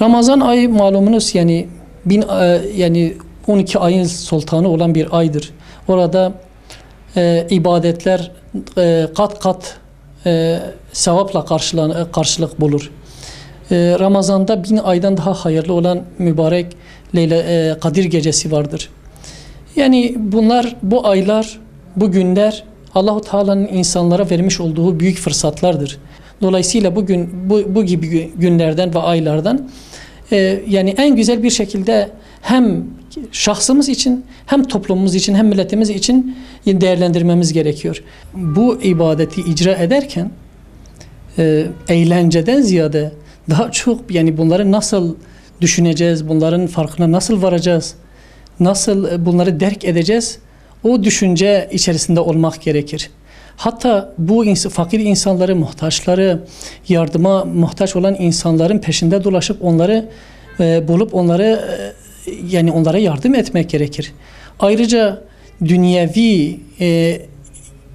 Ramazan ayı malumunuz yani 12 ayın sultanı olan bir aydır. Orada ibadetler kat kat sevapla karşılık bulur. Ramazan'da 1000 aydan daha hayırlı olan mübarek Kadir gecesi vardır. Yani bu aylar, bu günler Allahu Teala'nın insanlara vermiş olduğu büyük fırsatlardır. Dolayısıyla bu gibi günlerden ve aylardan yani en güzel bir şekilde hem şahsımız için hem toplumumuz için hem milletimiz için değerlendirmemiz gerekiyor. Bu ibadeti icra ederken eğlenceden ziyade daha çok yani bunları nasıl düşüneceğiz, bunların farkına nasıl varacağız, nasıl bunları derk edeceğiz, o düşünce içerisinde olmak gerekir. Hatta bu fakir insanları, muhtaçları, yardıma muhtaç olan insanların peşinde dolaşıp onları bulup onlara yardım etmek gerekir. Ayrıca dünyevi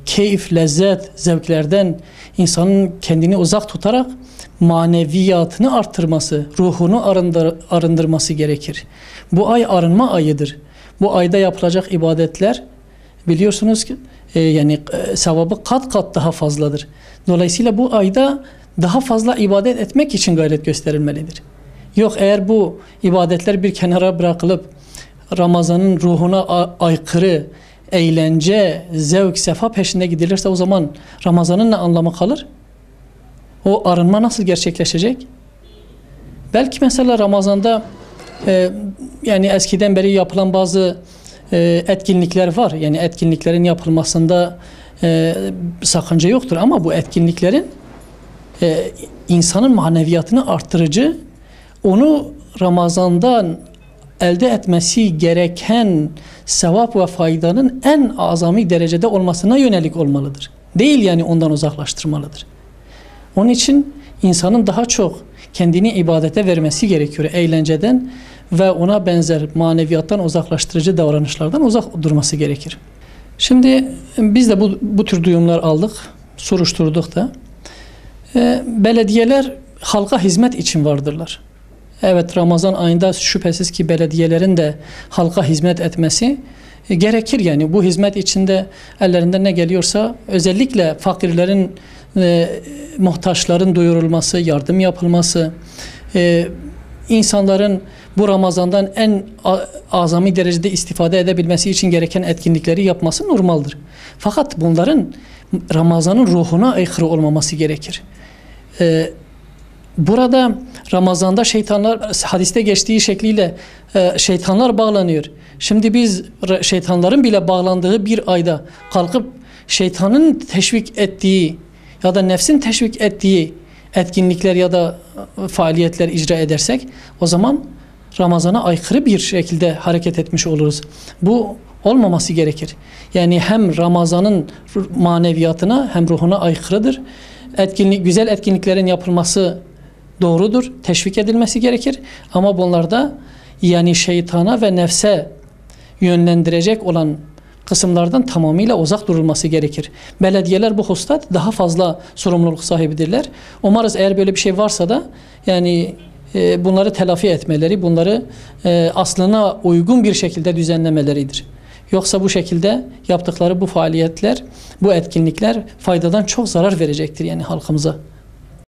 keyif, lezzet, zevklerden insanın kendini uzak tutarak maneviyatını arttırması, ruhunu arındırması gerekir. Bu ay arınma ayıdır. Bu ayda yapılacak ibadetler biliyorsunuz ki sevabı kat kat daha fazladır. Dolayısıyla bu ayda daha fazla ibadet etmek için gayret gösterilmelidir. Yok eğer bu ibadetler bir kenara bırakılıp Ramazan'ın ruhuna aykırı eğlence, zevk, sefa peşinde gidilirse o zaman Ramazan'ın ne anlamı kalır? O arınma nasıl gerçekleşecek? Belki mesela Ramazan'da yani eskiden beri yapılan bazı etkinlikler var. Yani etkinliklerin yapılmasında sakınca yoktur ama bu etkinliklerin insanın maneviyatını arttırıcı, onu Ramazan'dan elde etmesi gereken sevap ve faydanın en azami derecede olmasına yönelik olmalıdır. Değil yani ondan uzaklaştırmalıdır. Onun için insanın daha çok kendini ibadete vermesi gerekiyor. Eğlenceden ve ona benzer maneviyattan uzaklaştırıcı davranışlardan uzak durması gerekir. Şimdi biz de bu tür duyumlar aldık, soruşturduk da. Belediyeler halka hizmet için vardırlar. Evet, Ramazan ayında şüphesiz ki belediyelerin de halka hizmet etmesi gerekir. Yani bu hizmet içinde ellerinden ne geliyorsa özellikle fakirlerin, muhtaçların doyurulması, yardım yapılması, insanların bu Ramazan'dan en azami derecede istifade edebilmesi için gereken etkinlikleri yapması normaldir. Fakat bunların Ramazan'ın ruhuna aykırı olmaması gerekir. Burada Ramazan'da şeytanlar, hadiste geçtiği şekliyle şeytanlar bağlanıyor. Şimdi biz şeytanların bile bağlandığı bir ayda kalkıp şeytanın teşvik ettiği ya da nefsin teşvik ettiği etkinlikler ya da faaliyetler icra edersek o zaman Ramazan'a aykırı bir şekilde hareket etmiş oluruz. Bu olmaması gerekir. Yani hem Ramazan'ın maneviyatına hem ruhuna aykırıdır. Güzel etkinliklerin yapılması doğrudur, teşvik edilmesi gerekir. Ama bunlarda yani şeytana ve nefse yönlendirecek olan kısımlardan tamamıyla uzak durulması gerekir. Belediyeler bu hususta daha fazla sorumluluk sahibidirler. Umarız eğer böyle bir şey varsa da yani bunları telafi etmeleri, bunları aslına uygun bir şekilde düzenlemeleridir. Yoksa bu şekilde yaptıkları bu faaliyetler, bu etkinlikler faydadan çok zarar verecektir yani halkımıza.